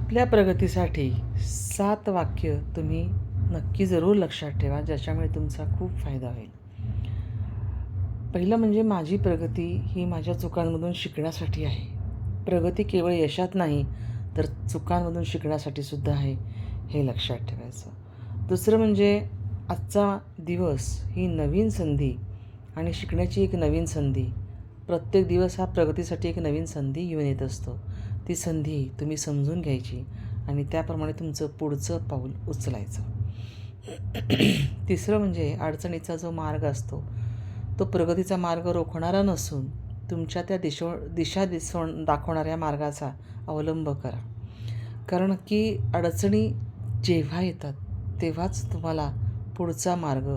आपल्या प्रगतीसाठी 7 वाक्य तुम्ही नक्की जरूर लक्षात ठेवा, ज्याच्यामुळे तुमचा खूप फायदा होईल. पहिलं म्हणजे माझी प्रगती ही माझ्या चुकांमधून शिकण्यासाठी आहे. प्रगती केवळ यशात नाही, तर चुकांमधून शिकण्यासाठी सुद्धा आहे, हे लक्षात ठेवायचं. दुसरं म्हणजे आजचा दिवस ही नवीन संधी आणि शिकण्याची एक नवीन संधी. प्रत्येक दिवस हा प्रगतीसाठी एक नवीन संधी घेऊन येत असतो. ती संधी तुम्ही समजून घ्यायची आणि त्याप्रमाणे तुमचं पुढचं पाऊल उचलायचं. तिसरं म्हणजे अडचणीचा जो मार्ग असतो, तो प्रगतीचा मार्ग रोखणारा नसून तुमच्या त्या दिशा दाखवणाऱ्या मार्गाचा अवलंब करा. कारण की अडचणी जेव्हा येतात, तेव्हाच तुम्हाला पुढचा मार्ग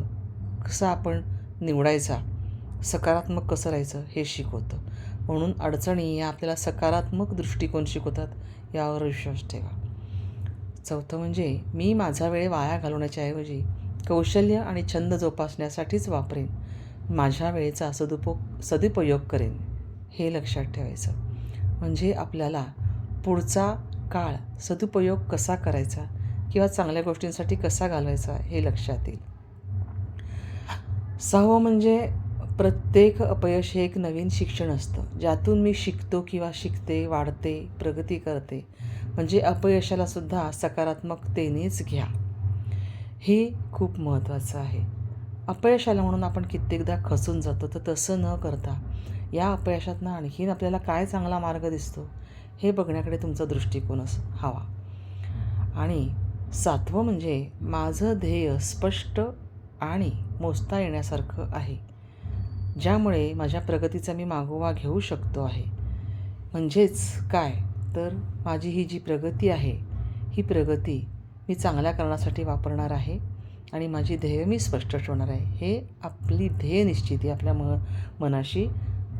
कसा आपण निवडायचा, सकारात्मक कसं राहायचं हे शिकवतं. म्हणून अडचणी या आपल्याला सकारात्मक दृष्टिकोन शिकवतात, यावर विश्वास ठेवा. चौथं म्हणजे मी माझा वेळ वाया घालवण्याच्या ऐवजी कौशल्य आणि छंद जोपासण्यासाठीच वापरेन. माझ्या वेळेचा सदुपयोग करेन, हे लक्षात ठेवायचं. म्हणजे आपल्याला पुढचा काळ सदुपयोग कसा करायचा किंवा चांगल्या गोष्टींसाठी कसा घालवायचा हे लक्षात येईल. 6वं म्हणजे प्रत्येक अपयश हे एक नवीन शिक्षण असतं, ज्यातून मी शिकतो किंवा शिकते, वाढते, प्रगती करते. म्हणजे अपयशालासुद्धा सकारात्मकतेनेच घ्या. हे खूप महत्त्वाचं आहे. अपयश आलं म्हणून आपण कित्येकदा खचून जातो, तर तसं न करता या अपयशातनं आणखीन आपल्याला काय चांगला मार्ग दिसतो, हे बघण्याकडे तुमचा दृष्टिकोन हवा. आणि 7वं म्हणजे माझं ध्येय स्पष्ट आणि मोजता येण्यासारखं आहे, ज्यामुळे माझ्या प्रगतीचा मी मागोवा घेऊ शकतो आहे. म्हणजेच काय, तर माझी ही जी प्रगती आहे, ही प्रगती मी चांगल्या कारणासाठी वापरणार आहे आणि माझी ध्येय मी स्पष्ट ठेवणार आहे. हे आपली ध्येय निश्चिती आपल्या मनाशी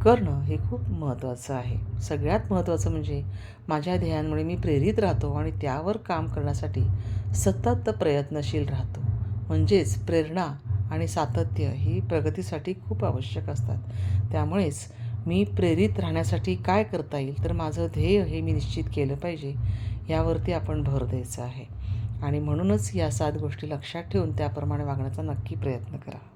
करणं हे खूप महत्त्वाचं आहे. सगळ्यात महत्त्वाचं म्हणजे माझ्या ध्येयांमुळे मी प्रेरित राहतो आणि त्यावर काम करण्यासाठी सतत प्रयत्नशील राहतो. म्हणजेच प्रेरणा आणि सातत्य ही प्रगतीसाठी खूप आवश्यक असतात. त्यामुळेच मी प्रेरित राहण्यासाठी काय करता येईल, तर माझं ध्येय हे मी निश्चित केलं पाहिजे, यावरती आपण भर द्यायचा आहे. आणि म्हणूनच या 7 गोष्टी लक्षात ठेवून त्याप्रमाणे वागण्याचा नक्की प्रयत्न करा.